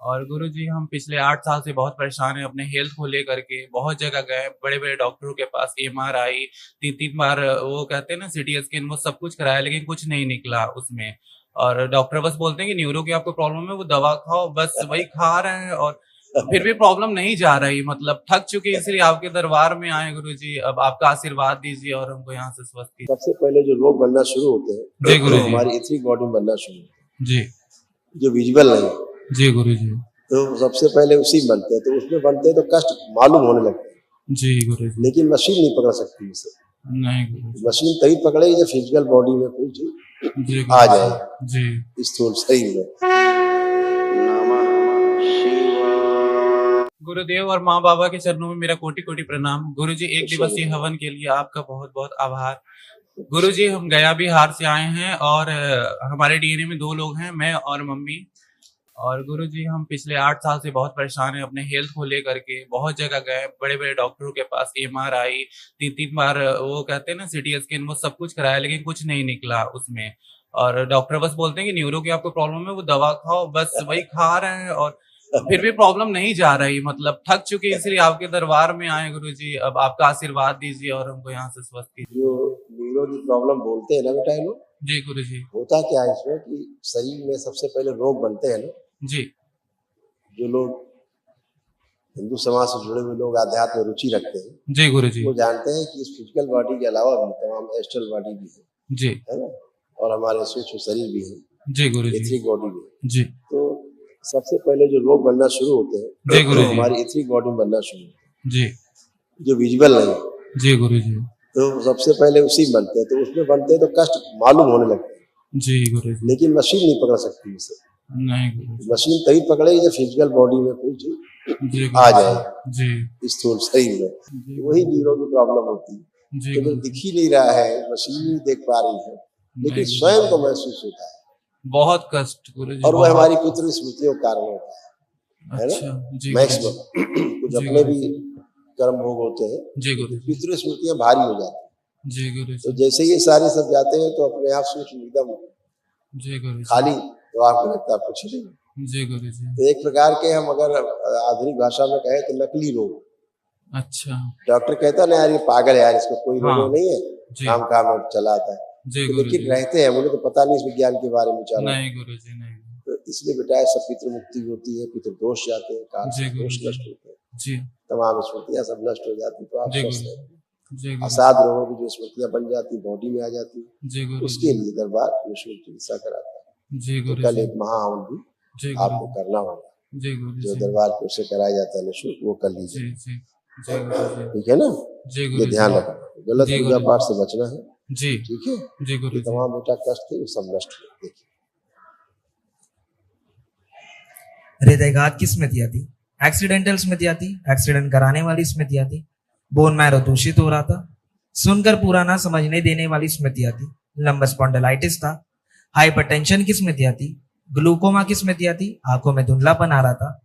और गुरुजी हम पिछले 8 साल से बहुत परेशान हैं अपने हेल्थ को लेकर के। बहुत जगह गए, बड़े-बड़े डॉक्टरों के पास, एमआरआई 3-3 बार वो कहते हैं ना सीटी स्कैन, वो सब कुछ कराया लेकिन कुछ नहीं निकला उसमें। और डॉक्टर बस बोलते हैं कि न्यूरो की आपको प्रॉब्लम है, वो दवा खाओ, बस वही खा रहे हैं और फिर भी प्रॉब्लम नहीं जा रही। मतलब थक चुके हैं, इसलिए आपके दरबार में आए गुरुजी। अब आपका आशीर्वाद दीजिए और हमको यहाँ से स्वस्थ कीजिए। सबसे पहले जो रोग बनना शुरू होते हैं जी गुरुजी। हमारी इथरिक बॉडी में बनना शुरू होते हैं, जी जो विजुअल नहीं है, जी गुरुजी। तो सबसे पहले उसी में बनते हैं। तो उसमें बनते हैं तो कष्ट मालूम होने लगते हैं, जी गुरुजी। लेकिन मशीन नहीं पकड़ सकती इसे। नहीं गुरुजी। मशीन तभी पकड़ेगी जब फिजिकल बॉडी में कुछ जी आ गुरुजी। जाए जी स्थूल शरीर में। गुरुदेव और माँ बाबा के चरणों में मेरा कोटि कोटि प्रणाम। गुरुजी, एक दिवसीय हवन के लिए आपका बहुत बहुत आभार। गुरुजी, हम गया बिहार से आए हैं और हमारे डीएनए में 2 लोग हैं, मैं और मम्मी। और गुरुजी हम पिछले 8 साल से बहुत परेशान हैं अपने हेल्थ को लेकर के। बहुत जगह गए, बड़े-बड़े डॉक्टरों के पास, एमआरआई 3-3 बार वो कहते हैं ना सीटी स्कैन, वो सब कुछ कराया लेकिन कुछ नहीं निकला उसमें। और डॉक्टर बस बोलते हैं कि न्यूरो की आपको प्रॉब्लम है, वो दवा खाओ, बस वही खा रहे हैं और फिर भी प्रॉब्लम नहीं जा रही। मतलब थक चुके हैं, इसलिए आपके दरबार में आए गुरुजी। अब आपका आशीर्वाद दीजिए और हमको यहाँ से स्वस्थ कीजिए। जो न्यूरो की प्रॉब्लम बोलते हैं ना बेटा, ये लोग जी गुरुजी। होता क्या है इसमें कि शरीर में सबसे पहले रोग बनते हैं ना, जी जो लोग हिंदू समाज से जुड़े हुए लोग अध्यात्म में रुचि रखते हैं, जी गुरुजी। वो जानते हैं कि इस फिजिकल बॉडी के अलावा भी तमाम एस्ट्रल बॉडी भी जी है ना, और हमारे सूक्ष्म शरीर भी है, जी गुरुजी। इथरिक बॉडी भी है। जी तो सबसे पहले जो रोग बनना शुरू होते जी हैं गुरुजी। हमारी इथरिक बॉडी में बनना शुरू होते हैं, जी जो विजुअल नहीं है, जी गुरुजी। तो सबसे पहले उसी में बनते हैं। तो उसमें बनते हैं तो कष्ट मालूम होने लगते हैं, जी गुरुजी। लेकिन मशीन नहीं पकड़ सकती इसे। नहीं गुरुजी। मशीन तभी पकड़ेगी जब फिजिकल बॉडी में कुछ जी आ गुरुजी। जाए जी स्थूल शरीर में। जी वही न्यूरो की प्रॉब्लम होती है। जी तो जो गुरुजी। दिख ही नहीं रहा है, मशीन नहीं देख पा रही है, लेकिन नहीं स्वयं गुरुजी। को महसूस होता है, बहुत कष्ट गुरुजी, और वह बहुत। हमारी पितृ स्मृतियों के कारण होता है ना। अच्छा जी गुरुजी। मैक्सिमम कुछ जी अपने भी गुरुजी। कर्म भोग होते हैं, जी लेकिन गुरुजी। पितृ स्मृतियां भारी हो जाती हैं। जी तो गुरुजी। जैसे ये सारे सब जाते हैं तो अपने आप सूक्ष्म एकदम जी गुरुजी। खाली, तो आपको लगता है कुछ नहीं। जी गुरुजी। तो एक प्रकार के हम अगर आधुनिक भाषा में कहें तो नकली रोग। अच्छा। डॉक्टर कहता ना यार ये पागल है यार, इसको कोई रोग हाँ नहीं है, जी। काम काम में चला आता है। जी तो लेकिन गुरुजी। रहते हैं, मुझे तो पता नहीं इस विज्ञान के बारे में चालू। नहीं गुरुजी। नहीं। तो इसलिए बेटा ऐसा पितृ मुक्ति होती है, पितृ दोष जाते हैं, काल जी से दोष गुरुजी। नष्ट होते हैं, जी तमाम स्मृतियां सब नष्ट हो जाती, तो आप जी स्वस्थ गुरुजी। रहेंगे। जी गुरुजी। असाध रोगों की जो स्मृतियां बन जाती बॉडी में आ जाती, जी गुरुजी। उसके लिए दरबार निःशुल्क चिकित्सा कराता है। जी तो कल गुरुजी। एक महाहवन भी जी आपको गुरुजी। करना होगा, जी जो गुरुजी। दरबार पे उससे कराया जाता है निःशुल्क, वो कर जी लीजिए। जी जी गुरुजी। ठीक है ना, जी ये गुरुजी। ध्यान रखना, गलत जी पूजा गुरुजी। पाठ से बचना है। जी ठीक है, जी ये गुरुजी। तमाम बेटा कष्ट थे वो सब नष्ट हुए। देखिए हृदयघात की स्मृतियां थी, एक्सीडेंटल स्मृतियां थी, एक्सीडेंट कराने वाली स्मृतियां थी, बोन मैरो दूषित हो रहा था, सुनकर पूरा ना समझने देने वाली स्मृतियां थी, लंबा स्पॉन्डिलाइटिस था, हाइपरटेंशन की स्मृतियां थी, ग्लूकोमा की स्मृतियां थी, आंखों में धुंधलापन आ रहा था,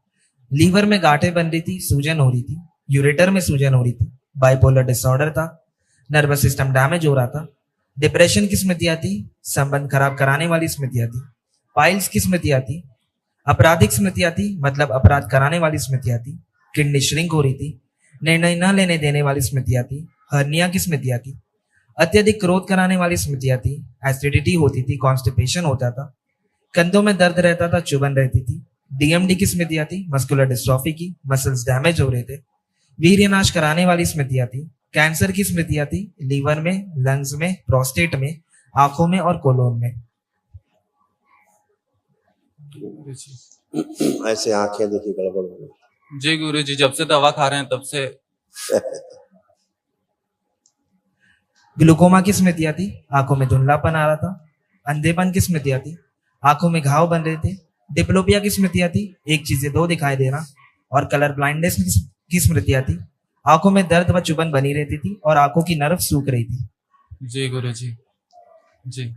लीवर में गांठें बन रही थी, सूजन हो रही थी, यूरेटर में सूजन हो रही थी, बाइपोलर डिसऑर्डर था, नर्वस सिस्टम डैमेज हो रहा था, डिप्रेशन की स्मृतियां थी, संबंध खराब कराने वाली स्मृतियां थी, पाइल्स की स्मृतियां थी, आपराधिक स्मृतियां थी, मतलब अपराध कराने वाली स्मृतियां थी, किडनी श्रिंक हो रही थी, निर्णय न लेने देने वाली स्मृतियां थी, हर्निया की स्मृतियां थी, अत्यधिक क्रोध कराने वाली स्मृतियां थी, एसिडिटी होती थी, कॉन्स्टिपेशन होता था, कंधों में दर्द रहता था, चुभन रहती थी, डीएमडी की स्मृतियां थी, मस्कुलर डिस्ट्रॉफी की, मसल्स डैमेज हो रहे थे, वीर्यनाश कराने वाली स्मृतियां थी, कैंसर की स्मृतियां थी, लीवर में, लंग्स में, प्रोस्टेट में, आंखों में और कोलोन में। ऐसे आंखें देखिए गड़बड़ हो गई। जी गुरुजी, जब से दवा खा रहे हैं तब से। ग्लूकोमा की स्मृतियां थी, आंखों में धुंधलापन आ रहा था, अंधेपन की स्मृतियां थी, आंखों में घाव बन रहे थे, डिप्लोपिया की स्मृतियां थी, एक चीजें दो दिखाई देना, और कलर ब्लाइंडनेस की स्मृतियां थी, आंखों में दर्द व चुभन बनी रहती थी और आंखों की नर्व सूख रही थी। जी गुरुजी। जी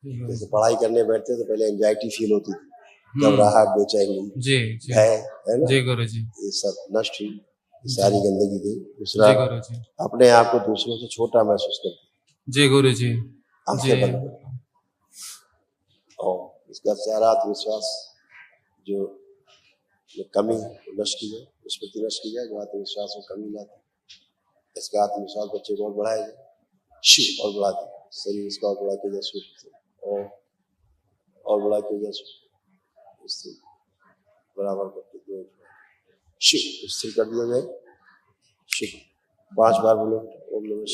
जैसे पढ़ाई करने बैठते तो पहले एंजाइटी फील होती थी, घबराहट, बेचैनी, जी जी भय, है ना, जी गुरुजी। ये सब नष्ट हुई, ये सारी गंदगी गई। दूसरा, जी गुरुजी। अपने आप को दूसरों से छोटा महसूस करते, जी गुरुजी। जी आंखें बंद, और इसका सारा आत्मविश्वास जो में कमी नष्ट की जाए, स्मृति नष्ट की जाए, जो आत्मविश्वास में कमी लाती, इसका आत्मविश्वास बच्चे को और बढ़ाया जाए, शिव और बढ़ा दे, शरीर इसका और बढ़ा के जाए, सूर्य और बढ़ा के जाए, इससे बराबर करके दो शिव स्थिर कर दिया जाए। शिव 5 बार बोलो।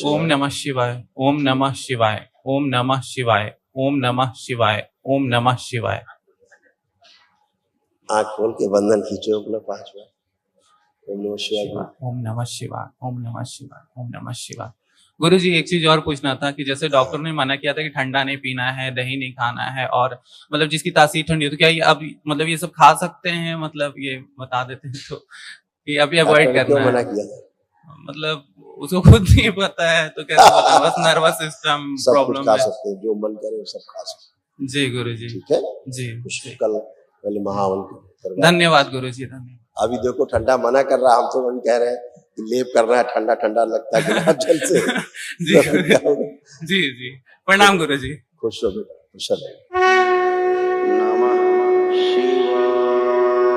ओम नमः शिवाय, ओम नमः शिवाय, ओम नमः शिवाय, ओम नमः शिवाय, ओम नमः शिवाय। आंख खोल के बंधन खींचो अपना 5 बार। ओम नमः शिवाय, ओम नमः शिवाय, ओम नमः शिवाय, ओम नमः शिवाय। गुरु जी एक चीज और पूछना था कि जैसे डॉक्टर ने मना किया था कि ठंडा नहीं पीना है, दही नहीं खाना है, और मतलब जिसकी तासीर ठंडी हो, तो क्या ये अब मतलब ये सब खा सकते हैं? मतलब ये बता देते हैं तो कि अभी अवॉइड करना क्यों मना है। किया था? मतलब उसको खुद नहीं पता है तो कैसे पता, बस नर्वस सिस्टम सब कुछ प्रॉब्लम खा है। सकते हैं, जो मन करे वो सब खा सकते जी गुरु जी, हैं, ठीक है। जी कुछ जी। कल पहले महावन करवा। धन्यवाद गुरु जी, धन्यवाद। अभी देखो ठंडा मना कर रहा, हम तो अभी कह रहे हैं कि लेप करना है, ठंडा ठंडा लगता है गुलाब जल से। जी गुरु क्या होगा? जी जी, प्रणाम गुरु जी। खुश हो बेटा, खुश रहो। नमः शिवाय।